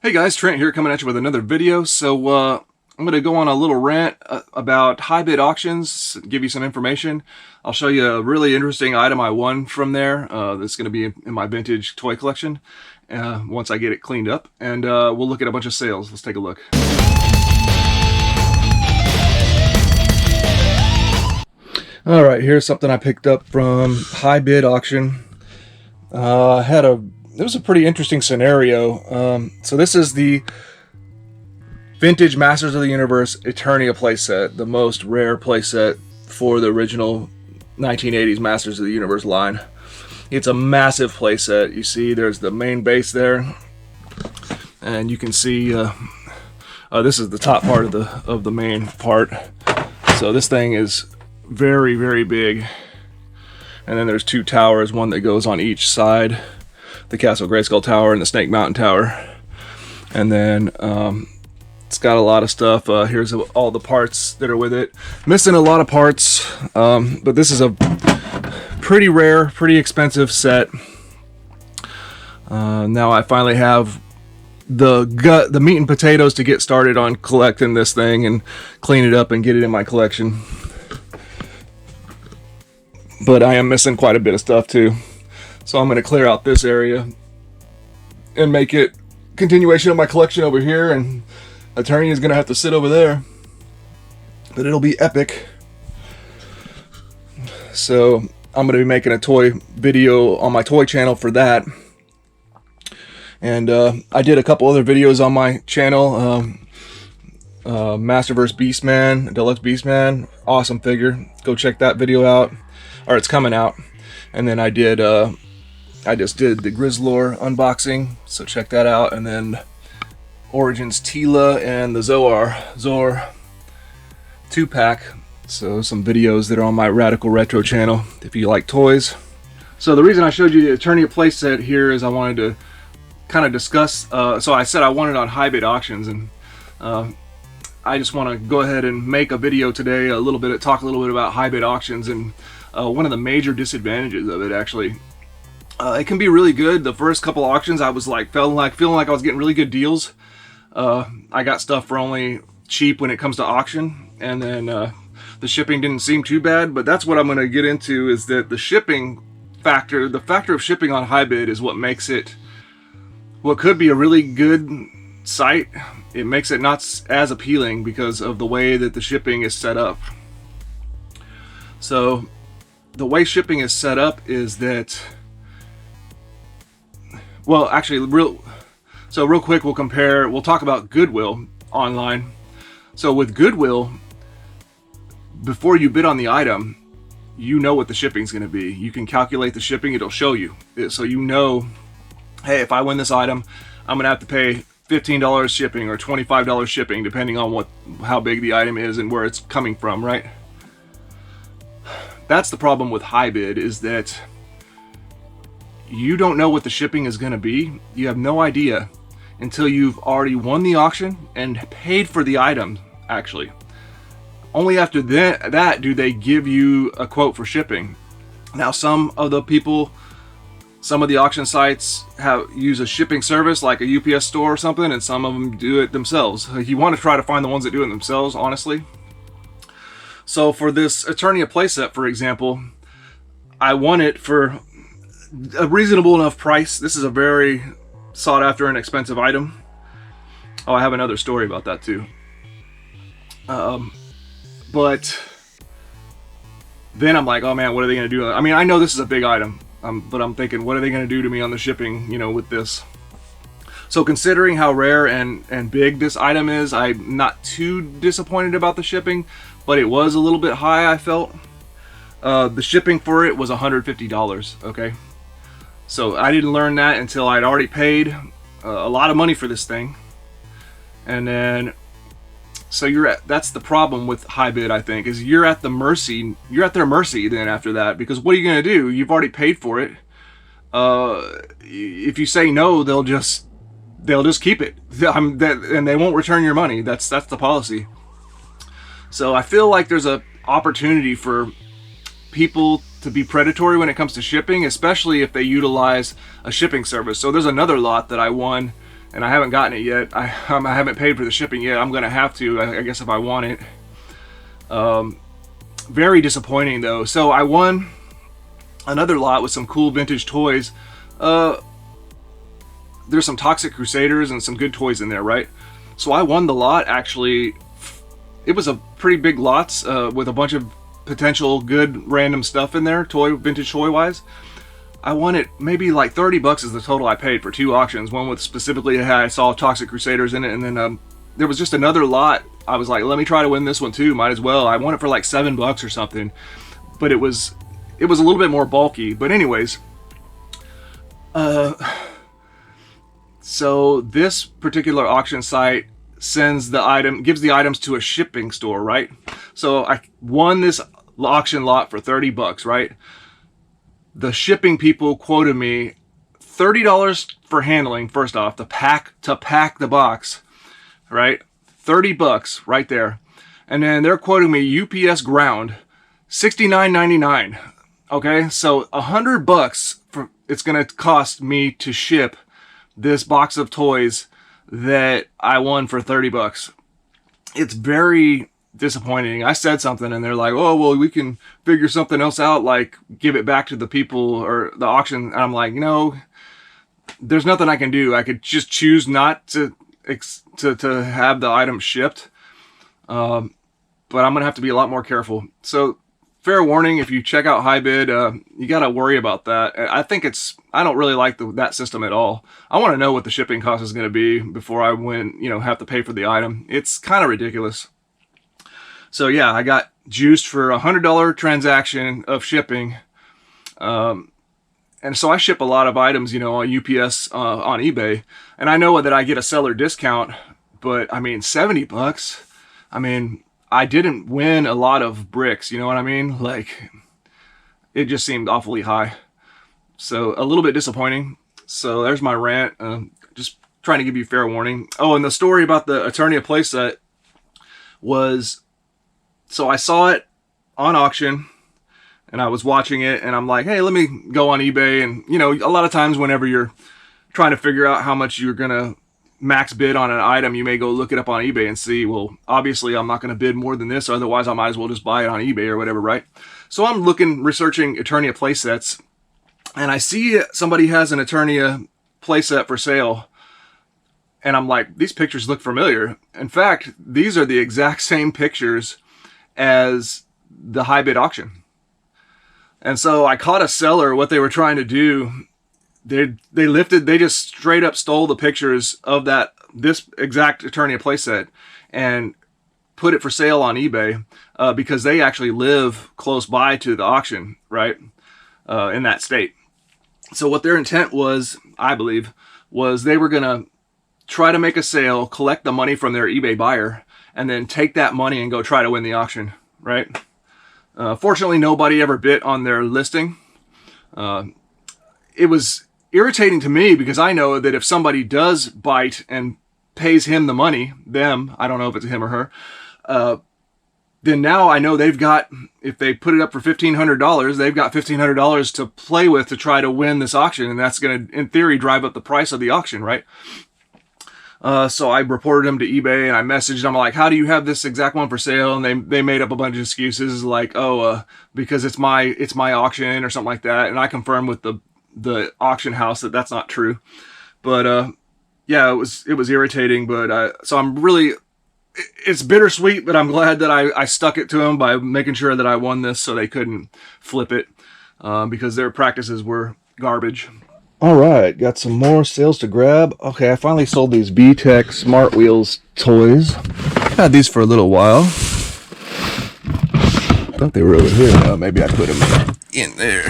Hey guys, Trent here coming at you with another video. So I'm going to go on a little rant about Hibid auctions, give you some information. I'll show you a really interesting item I won from there that's going to be in my vintage toy collection once I get it cleaned up. And we'll look at a bunch of sales. Let's take a look. Alright, here's something I picked up from Hibid auction. It was a pretty interesting scenario. So this is the vintage Masters of the Universe Eternia playset, the most rare playset for the original 1980s Masters of the Universe line. It's a massive playset. You see there's the main base there, and you can see this is the top part of the main part. So this thing is very, very big. And then there's two towers, one that goes on each side. The Castle Grayskull Tower and the Snake Mountain Tower. And then it's got a lot of stuff. Here's all the parts that are with it. Missing a lot of parts, but this is a pretty rare, pretty expensive set. Now I finally have the meat and potatoes to get started on collecting this thing and clean it up and get it in my collection. But I am missing quite a bit of stuff too. So I'm going to clear out this area and make it continuation of my collection over here, and Eternia is going to have to sit over there. But it'll be epic. So I'm going to be making a toy video on my toy channel for that. And I did a couple other videos on my channel. Masterverse Beastman, Deluxe Beastman, awesome figure. Go check that video out. Or it's coming out. And then I just did the Resellers unboxing, so check that out. And then Origins Tila and the Zor 2-pack. So some videos that are on my Radical Retro channel if you like toys. So the reason I showed you the Eternia playset here is I wanted to kind of discuss, so I said I wanted on Hibid auctions, and I just want to go ahead and make a video today, talk a little bit about Hibid auctions and one of the major disadvantages of it actually. It can be really good. The first couple auctions I was feeling like I was getting really good deals. I got stuff for only cheap when it comes to auction, and then the shipping didn't seem too bad. But that's what I'm going to get into, is that the shipping factor, the factor of shipping on Hibid is what makes it what could be a really good site. It makes it not as appealing because of the way that the shipping is set up. So the way shipping is set up is that, well, actually, real quick, we'll talk about Goodwill online. So with Goodwill, before you bid on the item, you know what the shipping's going to be. You can calculate the shipping, it'll show you. So you know, hey, if I win this item, I'm going to have to pay $15 shipping or $25 shipping, depending on how big the item is and where it's coming from, right? That's the problem with Hibid, is that you don't know what the shipping is going to be. You have no idea until you've already won the auction and paid for the item, actually. Only after that do they give you a quote for shipping. Now, some of the auction sites use a shipping service like a UPS store or something, and some of them do it themselves. You want to try to find the ones that do it themselves, honestly. So for this Eternia playset, for example, I won it for a reasonable enough price. This is a very sought after and expensive item. Oh, I have another story about that too. But then I'm like, oh man, what are they going to do? I mean, I know this is a big item, but I'm thinking, what are they going to do to me on the shipping, with this? So considering how rare and big this item is, I'm not too disappointed about the shipping, but it was a little bit high, I felt. The shipping for it was $150, okay? So I didn't learn that until I'd already paid a lot of money for this thing. And then, so that's the problem with Hibid, I think, is you're at their mercy then after that, because what are you going to do? You've already paid for it. If you say no, they'll just keep it. And they won't return your money. That's the policy. So I feel like there's an opportunity for people to be predatory when it comes to shipping, especially if they utilize a shipping service. So there's another lot that I won and I haven't gotten it yet. I haven't paid for the shipping yet. I'm gonna have to, I guess, if I want it. Very disappointing though. So I won another lot with some cool vintage toys. There's some Toxic Crusaders and some good toys in there, right? So I won the lot. Actually, it was a pretty big lots with a bunch of potential good random stuff in there, vintage toy wise. I won it maybe like 30 bucks is the total I paid for 2 auctions. One with specifically I saw Toxic Crusaders in it, and then there was just another lot. I was like, let me try to win this one too, might as well. I won it for like 7 bucks or something, but it was a little bit more bulky. But anyways, so this particular auction site gives the items to a shipping store, right? So I won this auction lot for 30 bucks, right? The shipping people quoted me $30 for handling, first off, to pack the box, right? 30 bucks right there. And then they're quoting me UPS ground $69.99. Okay, so 100 bucks it's gonna cost me to ship this box of toys that I won for 30 bucks. It's very disappointing. I said something and they're like, oh, well, we can figure something else out, like give it back to the people or the auction. And I'm like, there's nothing I can do. I could just choose not to have the item shipped. But I'm gonna have to be a lot more careful. So fair warning, if you check out Hibid, you gotta worry about that. I don't really like that system at all. I want to know what the shipping cost is going to be before I have to pay for the item. It's kind of ridiculous. So yeah, I got juiced for $100 transaction of shipping. And so I ship a lot of items, on UPS, on eBay, and I know that I get a seller discount, but I mean, 70 bucks. I mean, I didn't win a lot of bricks, you know what I mean? Like, it just seemed awfully high. So a little bit disappointing. So there's my rant. Just trying to give you fair warning. Oh, and the story about the Eternia playset was, so I saw it on auction and I was watching it and I'm like, hey, let me go on eBay. And a lot of times whenever you're trying to figure out how much you're gonna max bid on an item, you may go look it up on eBay and see, well, obviously I'm not gonna bid more than this, otherwise I might as well just buy it on eBay or whatever, right? So I'm researching Eternia playsets, and I see somebody has an Eternia playset for sale. And I'm like, these pictures look familiar. In fact, these are the exact same pictures as the Hibid auction. And so I caught a seller. What they were trying to do, they just straight up stole the pictures of this exact Eternia playset and put it for sale on eBay, because they actually live close by to the auction, right? In that state. So what their intent was, I believe, was they were gonna try to make a sale, collect the money from their eBay buyer, and then take that money and go try to win the auction, right? Fortunately, nobody ever bid on their listing. It was irritating to me because I know that if somebody does bite and pays him the money, I don't know if it's him or her, then now I know they've got, if they put it up for $1,500, they've got $1,500 to play with to try to win this auction, and that's going to, in theory, drive up the price of the auction, right? So I reported them to eBay and I messaged them like, how do you have this exact one for sale? And they made up a bunch of excuses like, because it's my auction or something like that. And I confirmed with the auction house that that's not true. But yeah, it was irritating. But so I'm really, it's bittersweet, but I'm glad that I stuck it to them by making sure that I won this so they couldn't flip it, because their practices were garbage. Alright, got some more sales to grab. Okay, I finally sold these B-Tech Smart Wheels toys. Had these for a little while. I thought they were over here. No, maybe I put them in there.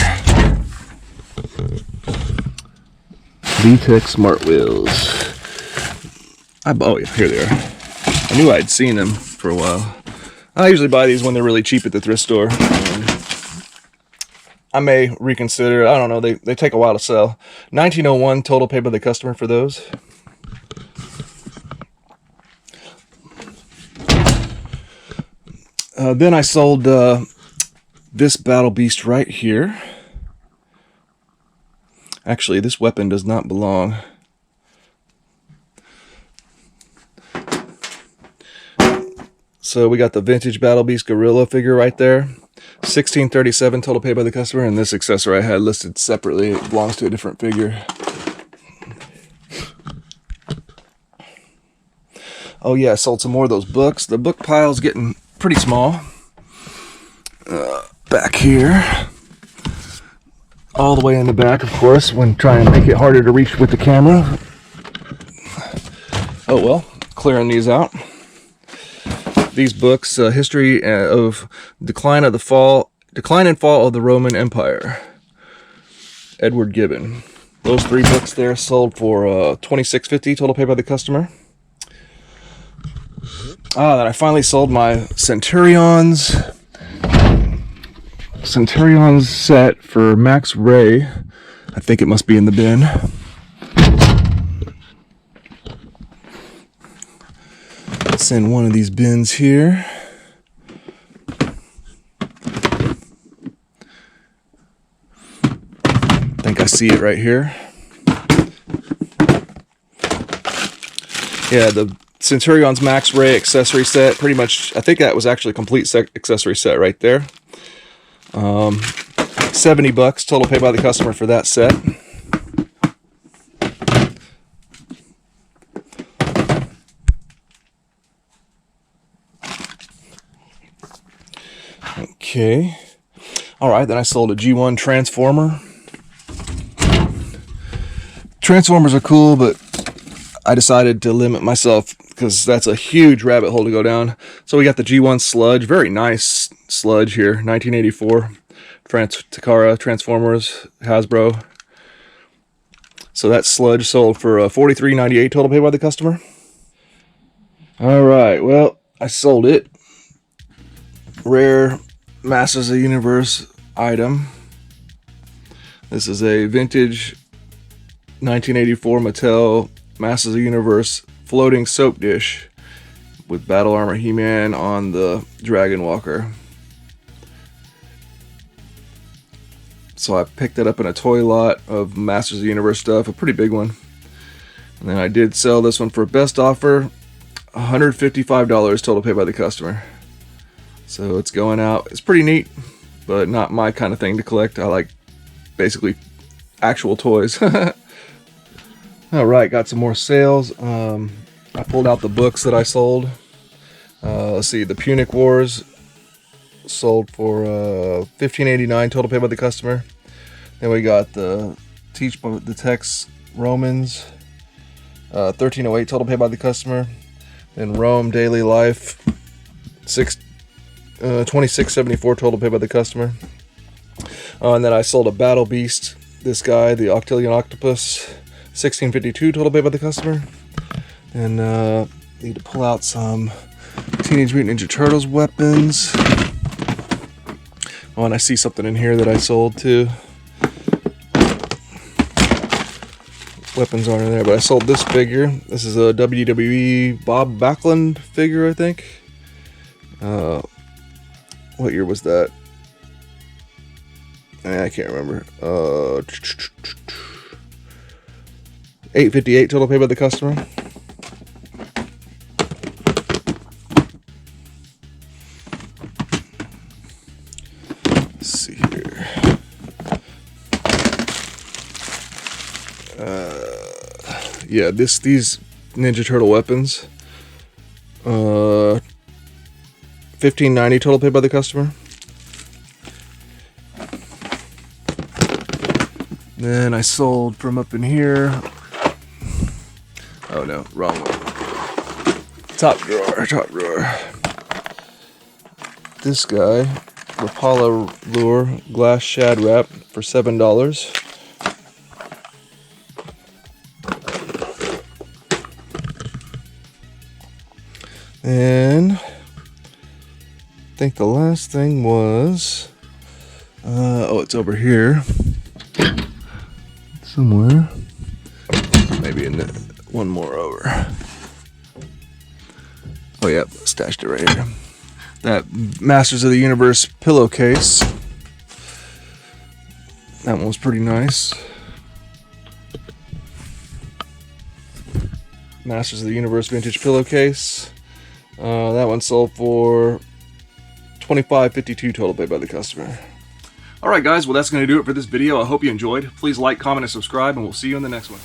B-Tech Smart Wheels. Oh, yeah, here they are. I knew I'd seen them for a while. I usually buy these when they're really cheap at the thrift store. I may reconsider. I don't know. They take a while to sell. $19.01 total paid by the customer for those. Then I sold this Battle Beast right here. Actually, this weapon does not belong. So we got the vintage Battle Beast Gorilla figure right there. $16.37 total paid by the customer, and this accessory I had listed separately. It belongs to a different figure. Oh yeah, I sold some more of those books. The book pile's getting pretty small. Back here. All the way in the back, of course, when trying to make it harder to reach with the camera. Oh well, clearing these out. These books, History of Decline and Fall of the Roman Empire. Edward Gibbon. Those 3 books there sold for $26.50 total paid by the customer. Then I finally sold my Centurions set for Max Ray. I think it must be in the bin. It's in one of these bins here. I think I see it right here. Yeah, the Centurion's Max Ray accessory set. Pretty much, I think that was actually a complete accessory set right there. $70 total paid by the customer for that set. Okay. Alright, then I sold a G1 Transformer. Transformers are cool, but I decided to limit myself because that's a huge rabbit hole to go down. So we got the G1 Sludge. Very nice Sludge here. 1984. Takara Transformers, Hasbro. So that Sludge sold for $43.98 total paid by the customer. Alright, well, I sold it. Rare Masters of the Universe item. This is a vintage 1984 Mattel Masters of the Universe floating soap dish with Battle Armor He-Man on the Dragon Walker. So I picked it up in a toy lot of Masters of the Universe stuff, a pretty big one. And then I did sell this one for best offer, $155 total paid by the customer. So it's going out. It's pretty neat, but not my kind of thing to collect. I like basically actual toys. Alright, got some more sales. I pulled out the books that I sold. Let's see, the Punic Wars sold for $15.89 total paid by the customer. Then we got the Teach the Text Romans, $13.08 total paid by the customer. Then Rome Daily Life, $26.74 total paid by the customer. And then I sold a Battle Beast, this guy, the Octillion Octopus, $16.52 total paid by the customer. And need to pull out some Teenage Mutant Ninja Turtles weapons. Oh, and I see something in here that I sold too. Weapons aren't in there, but I sold this figure. This is a WWE Bob Backlund figure, I think. What year was that? I can't remember. $8.58 total paid by the customer. Let's see here. Yeah, these Ninja Turtle weapons. $15.90 total paid by the customer. Then I sold from up in here. Oh no, wrong one. Top drawer. This guy, Rapala Lure Glass Shad Wrap for $7. And I think the last thing was, oh, it's over here somewhere. Maybe in the, one more over. Oh yeah, stashed it right here. That Masters of the Universe pillowcase. That one was pretty nice. Masters of the Universe vintage pillowcase. That one sold for $25.52 total paid by the customer. Alright guys, well that's going to do it for this video. I hope you enjoyed. Please like, comment, and subscribe, and we'll see you in the next one.